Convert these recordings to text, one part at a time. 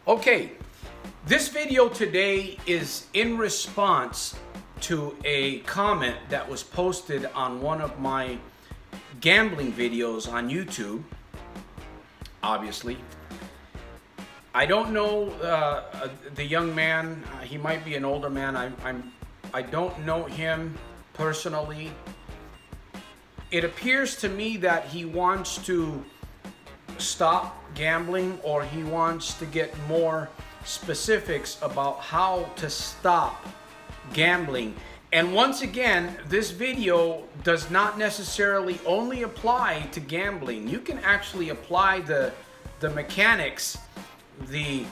Okay, this video today is in response to a comment that was posted on one of my gambling videos on YouTube, obviously. I don't know the young man. He might be an older man. I don't know him personally. It appears to me that he wants to stop gambling, or he wants to get more specifics about how to stop gambling. And once again, this video does not necessarily only apply to gambling. You can actually apply the mechanics, the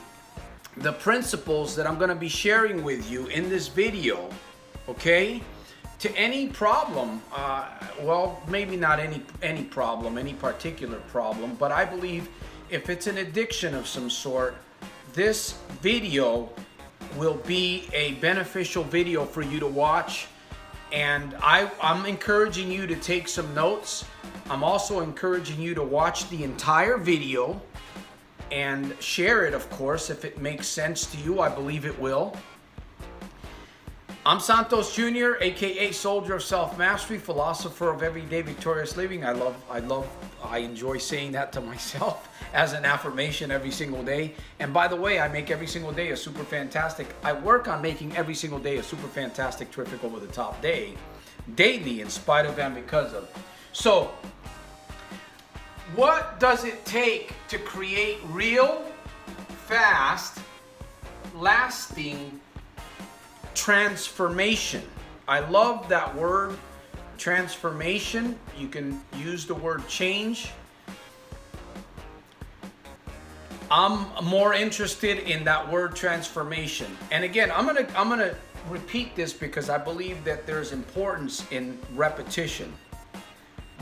principles that I'm going to be sharing with you in this video, okay, to any problem. Well, maybe not any problem, any particular problem, but I believe if it's an addiction of some sort, this video will be a beneficial video for you to watch. And I'm encouraging you to take some notes. I'm also encouraging you to watch the entire video and share it, of course, if it makes sense to you. I believe it will. I'm Santos Jr, A.k.a. Soldier of Self-Mastery, Philosopher of Everyday Victorious Living. I enjoy saying that to myself as an affirmation every single day. And by the way, I make every single day a super fantastic. I work on making every single day a super fantastic, terrific, over the top day, daily, in spite of and because of. So, what does it take to create real, fast, lasting transformation? I love that word, transformation. You can use the word change. I'm more interested in that word transformation. And again, I'm gonna repeat this because I believe that there's importance in repetition.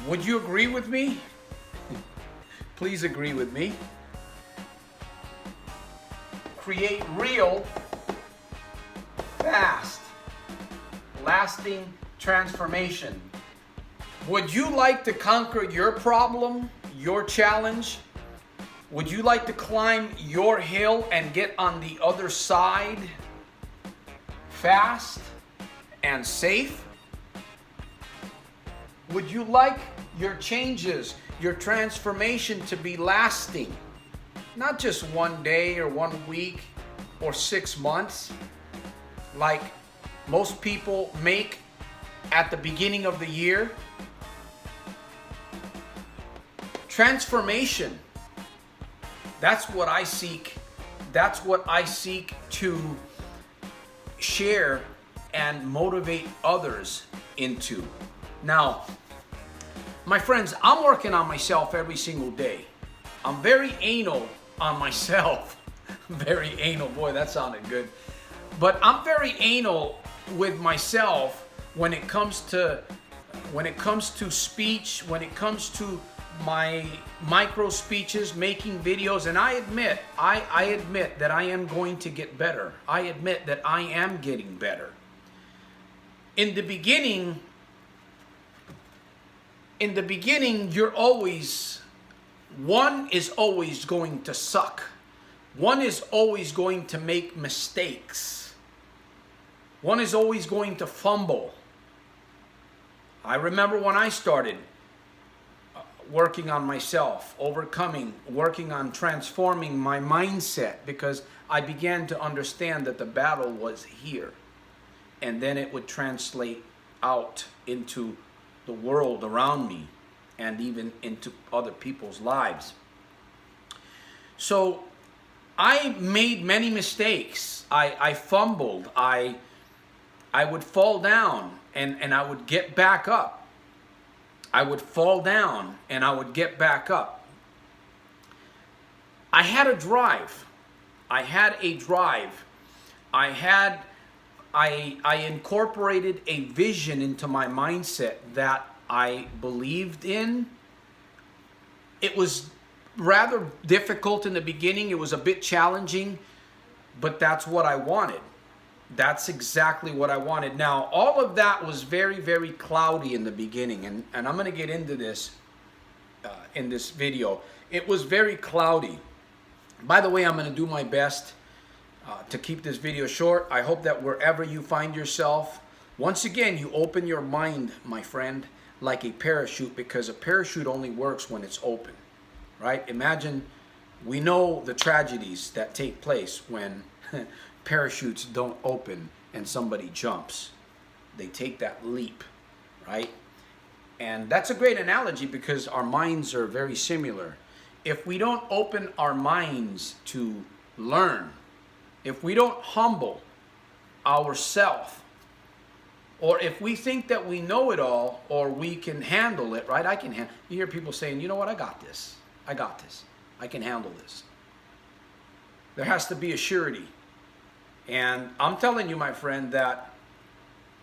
Would you agree with me? Please agree with me. Create real, fast, lasting transformation. Would you like to conquer your problem, your challenge? Would you like to climb your hill and get on the other side fast and safe? Would you like your changes, your transformation to be lasting? Not just one day or 1 week or 6 months, like most people make at the beginning of the year. Transformation. That's what I seek. That's what I seek to share and motivate others into. Now, my friends, I'm working on myself every single day. I'm very anal on myself. Very anal. Boy, that sounded good. But I'm very anal with myself when it comes to speech, when it comes to my micro speeches, making videos. And I admit that I am going to get better. I admit that I am getting better. In the beginning, one is always going to suck. One is always going to make mistakes. One is always going to fumble. I remember when I started working on myself, working on transforming my mindset, because I began to understand that the battle was here. And then it would translate out into the world around me and even into other people's lives. So I made many mistakes. I fumbled. I would fall down and I would get back up. I would fall down and I would get back up. I had a drive. I incorporated a vision into my mindset that I believed in. It was rather difficult in the beginning. It was a bit challenging, but that's what I wanted. That's exactly what I wanted. Now, all of that was very, very cloudy in the beginning, and I'm going to get into this in this video. It was very cloudy. By the way, I'm going to do my best to keep this video short. I hope that wherever you find yourself, once again, you open your mind, my friend, like a parachute, because a parachute only works when it's open, right? Imagine, we know the tragedies that take place when parachutes don't open and somebody jumps. They take that leap, right? And that's a great analogy because our minds are very similar. If we don't open our minds to learn, if we don't humble ourselves, or if we think that we know it all or we can handle it, right? You hear people saying, you know what, I got this. I got this. I can handle this. There has to be a surety. And I'm telling you, my friend, that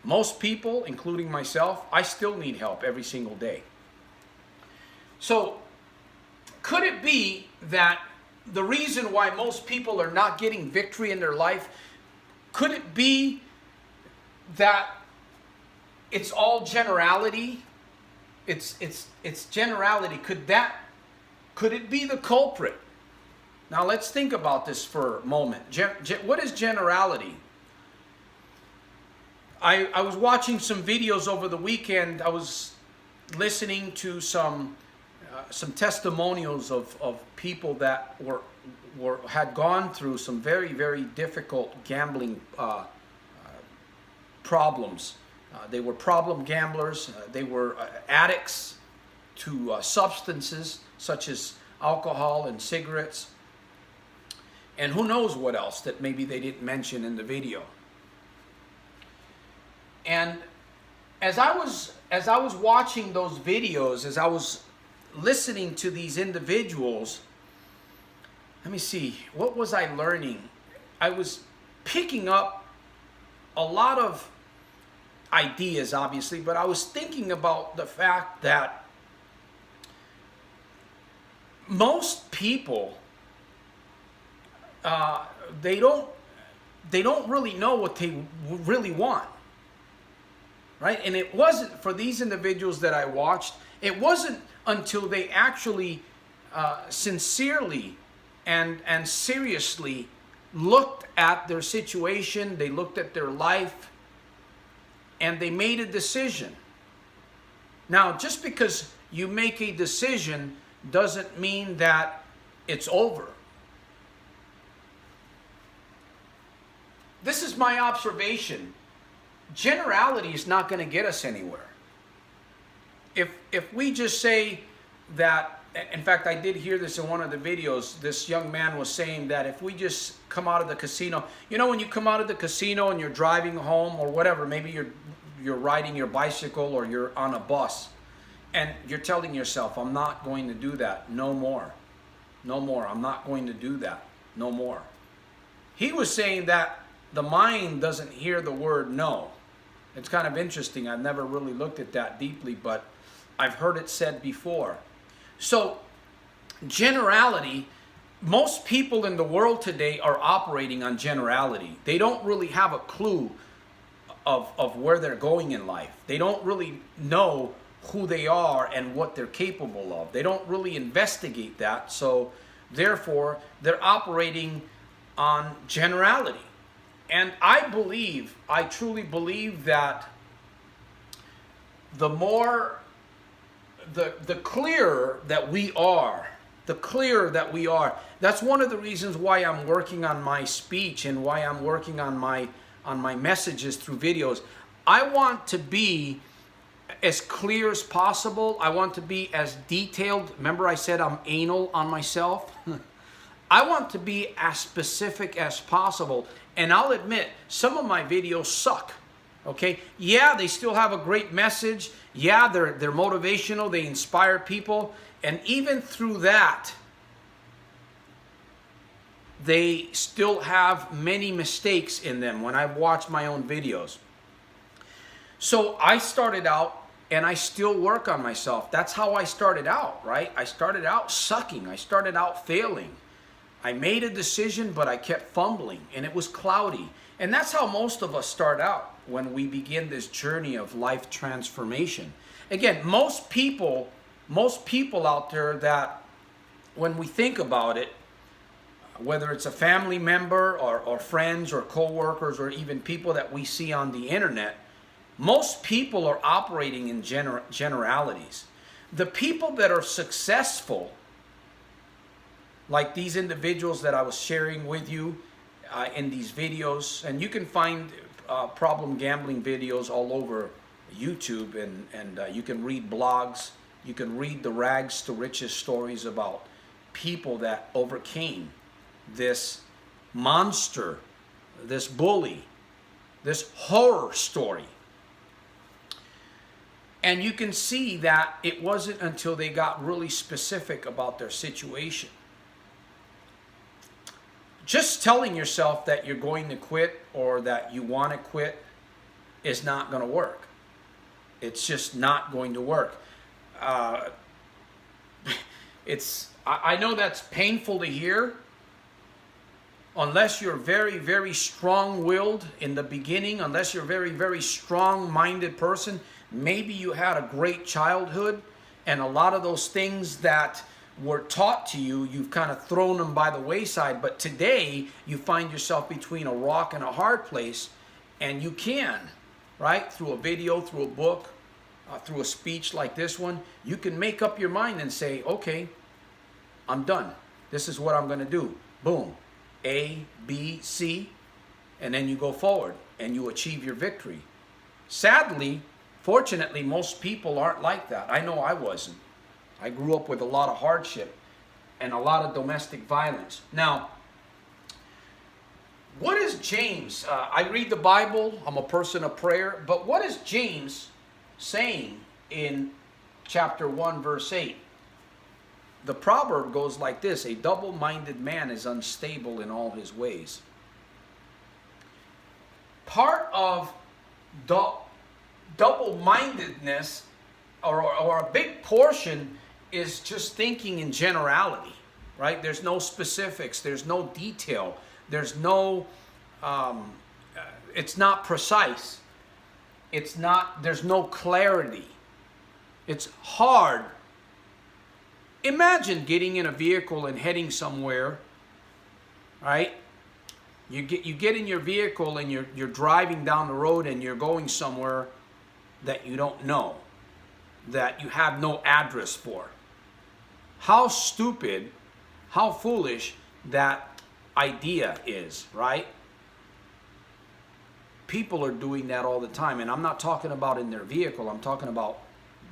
most people, including myself, I still need help every single day. So, could it be that the reason why most people are not getting victory in their life, could it be that it's all generality? It's generality. Could it be the culprit? Now let's think about this for a moment. What is generality? I was watching some videos over the weekend. I was listening to some testimonials of people that had gone through some very, very difficult gambling problems. They were problem gamblers. They were addicts to substances such as alcohol and cigarettes, and who knows what else that maybe they didn't mention in the video. And as I was watching those videos, as I was listening to these individuals, let me see, what was I learning? I was picking up a lot of ideas, obviously, but I was thinking about the fact that most people, they don't really know what they really want, right? And it wasn't, for these individuals that I watched, it wasn't until they actually sincerely and seriously looked at their situation, they looked at their life, and they made a decision. Now, just because you make a decision doesn't mean that it's over. This is my observation. Generality is not going to get us anywhere. If we just say that, in fact, I did hear this in one of the videos, this young man was saying that if we just come out of the casino, you know, when you come out of the casino and you're driving home or whatever, maybe you're riding your bicycle or you're on a bus, and you're telling yourself, I'm not going to do that, no more. No more, I'm not going to do that, no more. He was saying that the mind doesn't hear the word no. It's kind of interesting. I've never really looked at that deeply, but I've heard it said before. So, generality, most people in the world today are operating on generality. They don't really have a clue of where they're going in life. They don't really know who they are and what they're capable of. They don't really investigate that, so therefore they're operating on generality. And I truly believe that the clearer that we are, that's one of the reasons why I'm working on my speech and why I'm working on my messages through videos. I want to be as clear as possible. I want to be as detailed. Remember I said I'm anal on myself? I want to be as specific as possible. And I'll admit, some of my videos suck. Okay? Yeah, they still have a great message. Yeah, they're motivational. They inspire people. And even through that, they still have many mistakes in them when I've watched my own videos. So I started out, and I still work on myself. That's how I started out, right? I started out sucking. I started out failing. I made a decision, but I kept fumbling, and it was cloudy. And that's how most of us start out when we begin this journey of life transformation. Again, most people out there, that when we think about it, whether it's a family member or friends or co-workers or even people that we see on the internet, most people are operating in generalities. The people that are successful, like these individuals that I was sharing with you in these videos, and you can find problem gambling videos all over YouTube, and you can read blogs, you can read the rags to riches stories about people that overcame this monster, this bully, this horror story. And you can see that it wasn't until they got really specific about their situation. Just telling yourself that you're going to quit or that you want to quit is not going to work. It's just not going to work. I know that's painful to hear. Unless you're very, very strong-willed in the beginning, unless you're a very, very strong-minded person, maybe you had a great childhood, and a lot of those things that were taught to you, you've kind of thrown them by the wayside. But today, you find yourself between a rock and a hard place, and you can, right? Through a video, through a book, through a speech like this one, you can make up your mind and say, okay, I'm done. This is what I'm going to do. Boom. A, B, C, and then you go forward and you achieve your victory. Sadly, fortunately, most people aren't like that. I know I wasn't. I grew up with a lot of hardship and a lot of domestic violence. Now, what is James? I read the Bible. I'm a person of prayer. But what is James saying in chapter 1, verse 8? The proverb goes like this: a double-minded man is unstable in all his ways. Part of double-mindedness, or a big portion, is just thinking in generality, right? There's no specifics, there's no detail, there's no, it's not precise, there's no clarity. It's hard. Imagine getting in a vehicle and heading somewhere, right? You get in your vehicle and you're driving down the road and you're going somewhere that you don't know, that you have no address for. How stupid, how foolish that idea is, right? People are doing that all the time, and I'm not talking about in their vehicle, I'm talking about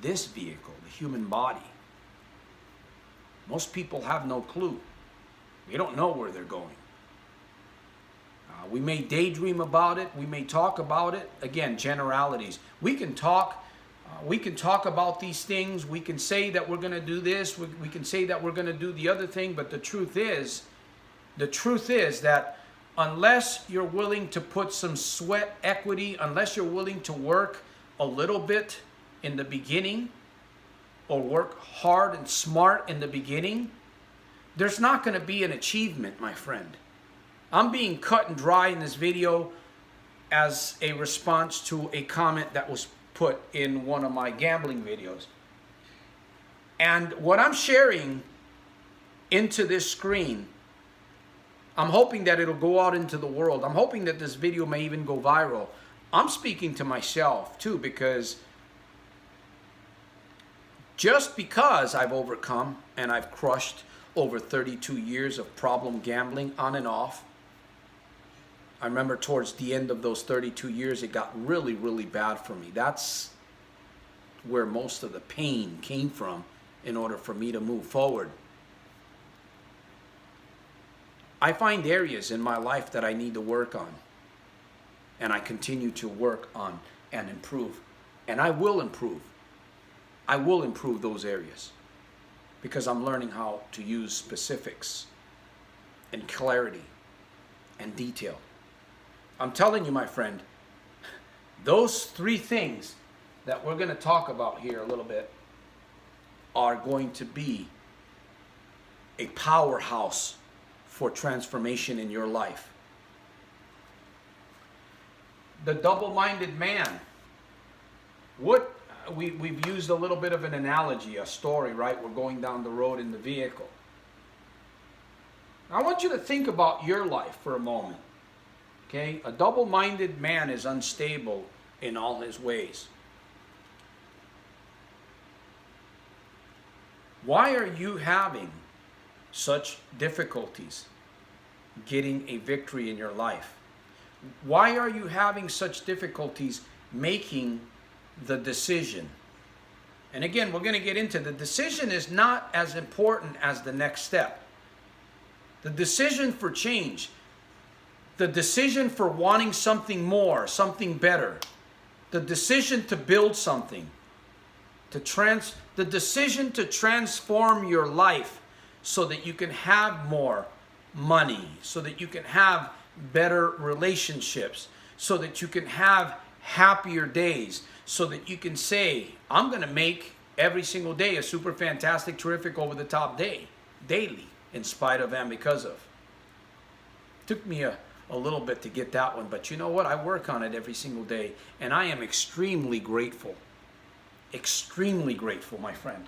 this vehicle, the human body. Most people have no clue. They don't know where they're going. We may daydream about it. We may talk about it. Again, generalities. We can talk about these things. We can say that we're going to do this. We can say that we're going to do the other thing. But the truth is that unless you're willing to put some sweat equity, unless you're willing to work a little bit in the beginning, or work hard and smart in the beginning, there's not going to be an achievement, my friend. I'm being cut and dry in this video as a response to a comment that was put in one of my gambling videos. And what I'm sharing into this screen, I'm hoping that it'll go out into the world. I'm hoping that this video may even go viral. I'm speaking to myself too, because just because I've overcome and I've crushed over 32 years of problem gambling on and off. I remember towards the end of those 32 years, it got really, really bad for me. That's where most of the pain came from in order for me to move forward. I find areas in my life that I need to work on. And I continue to work on and improve. And I will improve. I will improve those areas because I'm learning how to use specifics and clarity and detail. I'm telling you, my friend, those three things that we're going to talk about here a little bit are going to be a powerhouse for transformation in your life. The double-minded man. We've used a little bit of an analogy, a story, right? We're going down the road in the vehicle. I want you to think about your life for a moment. Okay? A double-minded man is unstable in all his ways. Why are you having such difficulties getting a victory in your life? Why are you having such difficulties making the decision? And again, we're going to get into the decision is not as important as the next step. The decision for change, the decision for wanting something more, something better, the decision to build something, the decision to transform your life so that you can have more money, so that you can have better relationships, so that you can have happier days, so that you can say, I'm going to make every single day a super fantastic, terrific, over the top day, daily, in spite of and because of. Took me a little bit to get that one, but you know what? I work on it every single day, and I am extremely grateful. Extremely grateful, my friend.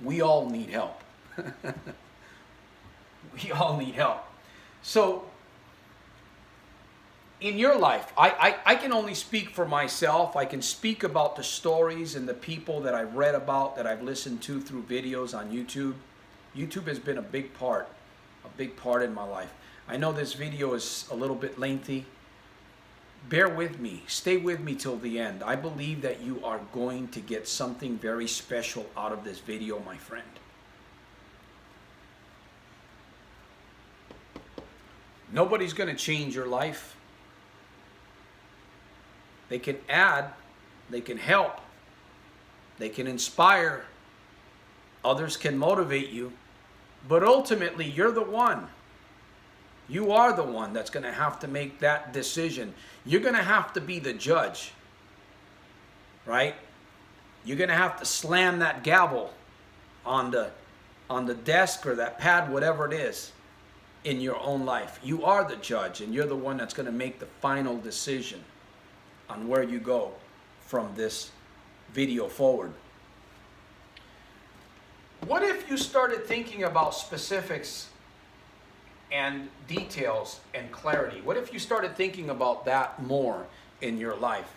We all need help. We all need help. So, in your life, I can only speak for myself. I can speak about the stories and the people that I've read about, that I've listened to through videos on YouTube. YouTube has been a big part in my life. I know this video is a little bit lengthy. Bear with me. Stay with me till the end. I believe that you are going to get something very special out of this video, my friend. Nobody's going to change your life. They can add, they can help, they can inspire, others can motivate you, but ultimately you're the one. You are the one that's going to have to make that decision. You're going to have to be the judge, right? You're going to have to slam that gavel on the desk or that pad, whatever it is, in your own life. You are the judge, and you're the one that's going to make the final decision on where you go from this video forward. What if you started thinking about specifics and details and clarity? What if you started thinking about that more in your life?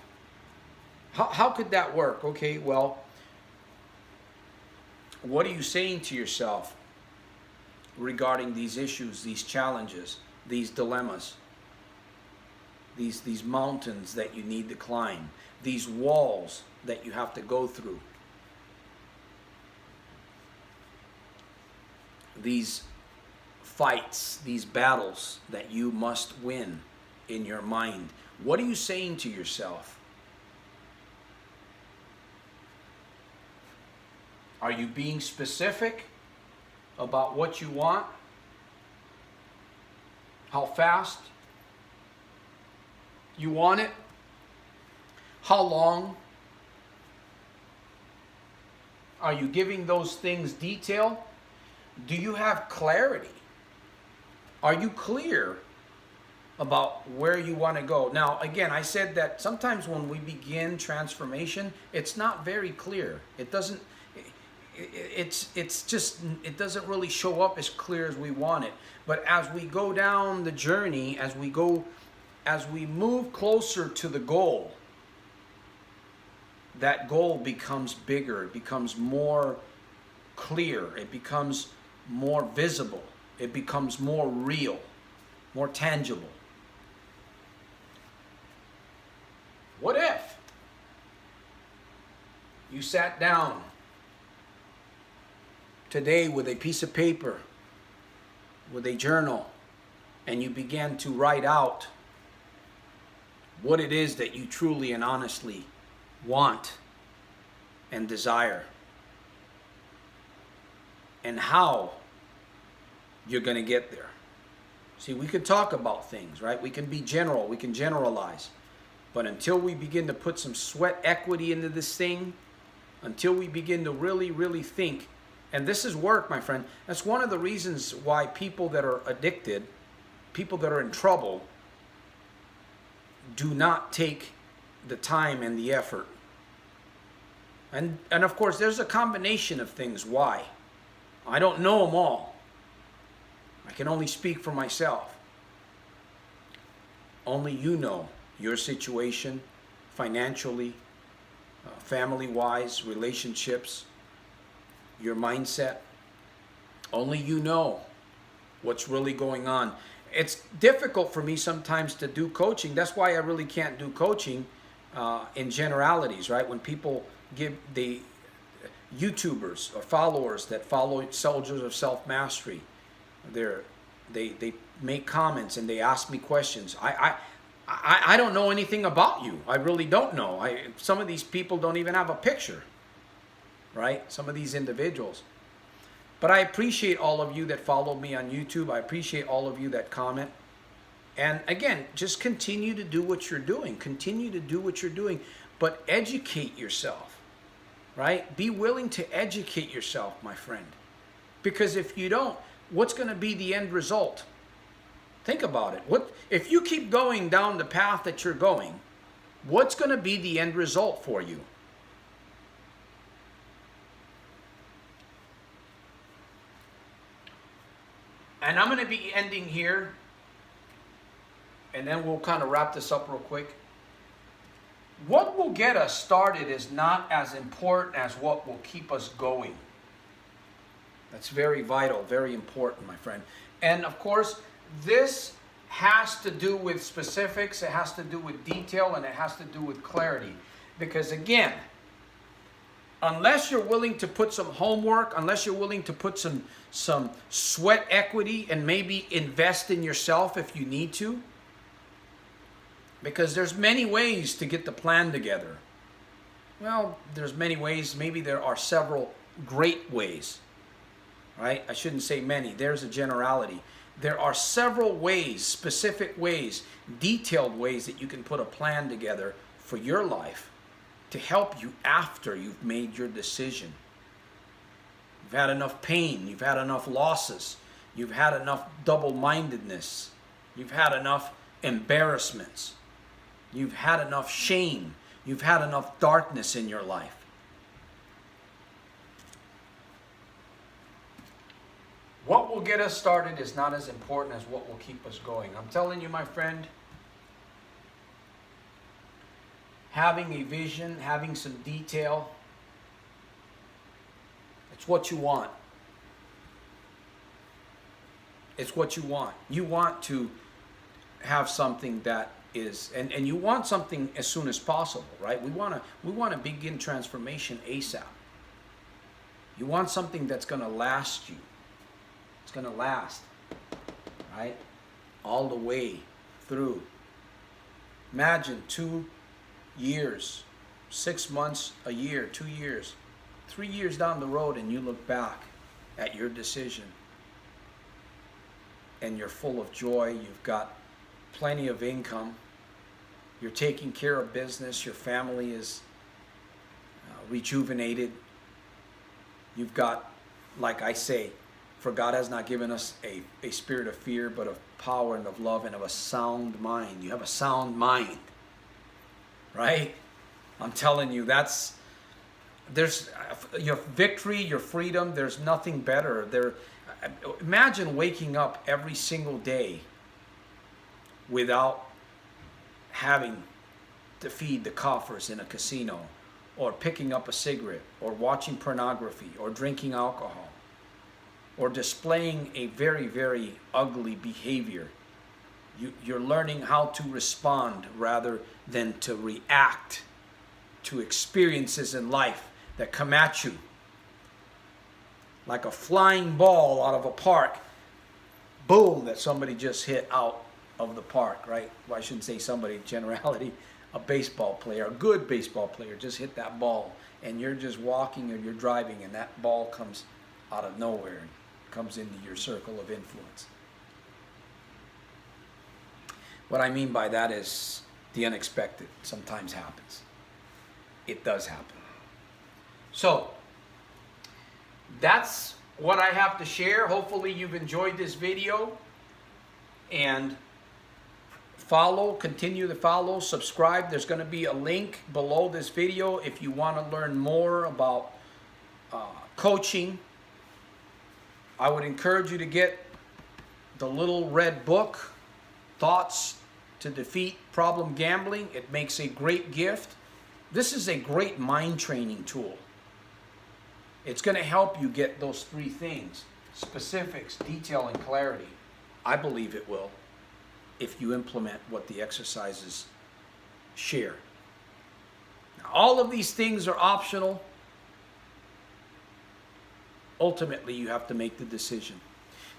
How could that work? Okay, well, what are you saying to yourself regarding these issues, these challenges, these dilemmas, these mountains that you need to climb, these walls that you have to go through, these fights, these battles that you must win in your mind? What are you saying to yourself? Are you being specific about what you want? How fast you want it? How long? Are you giving those things detail? Do you have clarity? Are you clear about where you want to go? Now, again, I said that sometimes when we begin transformation, it's not very clear. It doesn't really show up as clear as we want it. But as we go down the journey, as we move closer to the goal, that goal becomes bigger, it becomes more clear, it becomes more visible, it becomes more real, more tangible. What if you sat down today with a piece of paper, with a journal, and you began to write out what it is that you truly and honestly want and desire, and how you're going to get there? See, we can talk about things, right? We can be general, we can generalize. But until we begin to put some sweat equity into this thing, until we begin to really, really think, and this is work, my friend. That's one of the reasons why people that are addicted, people that are in trouble, do not take the time and the effort. And of course, there's a combination of things why. I don't know them all. I can only speak for myself. Only you know your situation financially, family-wise, relationships, your mindset. Only you know what's really going on. It's difficult for me sometimes to do coaching. That's why I really can't do coaching in generalities, right? When people give the YouTubers or followers that follow soldiers of self-mastery, they make comments and they ask me questions. I don't know anything about you. I really don't know. Some of these people don't even have a picture, right? Some of these individuals. But I appreciate all of you that follow me on YouTube. I appreciate all of you that comment. And again, just continue to do what you're doing. Continue to do what you're doing. But educate yourself, right? Be willing to educate yourself, my friend. Because if you don't, what's going to be the end result? Think about it. If you keep going down the path that you're going, what's going to be the end result for you? And I'm going to be ending here, and then we'll kind of wrap this up real quick. What will get us started is not as important as what will keep us going. That's very vital, very important, my friend. And of course, this has to do with specifics, it has to do with detail, and it has to do with clarity. Because again, unless you're willing to put some homework, unless you're willing to put some sweat equity and maybe invest in yourself if you need to, because there's many ways to get the plan together. Well, there's many ways. Maybe there are several great ways, right? I shouldn't say many. There's a generality. There are several ways, specific ways, detailed ways that you can put a plan together for your life to help you after you've made your decision. You've had enough pain. You've had enough losses. You've had enough double-mindedness. You've had enough embarrassments. You've had enough shame. You've had enough darkness in your life. What will get us started is not as important as what will keep us going. I'm telling you, my friend, having a vision, having some detail, it's what you want. It's what you want. You want to have something that is, and you want something as soon as possible, right? We want to begin transformation ASAP. You want something that's going to last you. It's going to last, right? All the way through. Imagine 2 years, 6 months, a year, 2 years, 3 years down the road, and you look back at your decision and you're full of joy. You've got plenty of income. You're taking care of business. Your family is rejuvenated. You've got, like I say, for God has not given us a spirit of fear, but of power and of love and of a sound mind. You have a sound mind, right? I'm telling you, there's your victory, your freedom. There's nothing better. Imagine waking up every single day without having to feed the coffers in a casino, or picking up a cigarette, or watching pornography, or drinking alcohol, or displaying a very, very ugly behavior. You're learning how to respond rather than to react to experiences in life that come at you like a flying ball out of a park. Boom, that somebody just hit out of the park, right? Well, I shouldn't say somebody, generality. A baseball player, a good baseball player, just hit that ball, and you're just walking or you're driving, and that ball comes out of nowhere and comes into your circle of influence. What I mean by that is the unexpected sometimes happens. It does happen. So, that's what I have to share. Hopefully you've enjoyed this video, and continue to follow, subscribe. There's going to be a link below this video if you want to learn more about coaching. I would encourage you to get the little red book, Thoughts to Defeat Problem Gambling. It makes a great gift. This is a great mind training tool. It's going to help you get those three things: specifics, detail, and clarity. I believe it will, if you implement what the exercises share. Now, all of these things are optional. Ultimately, you have to make the decision.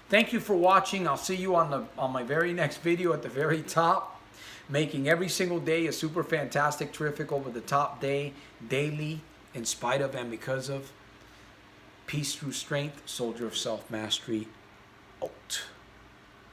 Thank you for watching. I'll see you on my very next video at the very top. Making every single day a super fantastic, terrific, over the top day, daily, in spite of and because of. Peace through strength, soldier of self-mastery, out.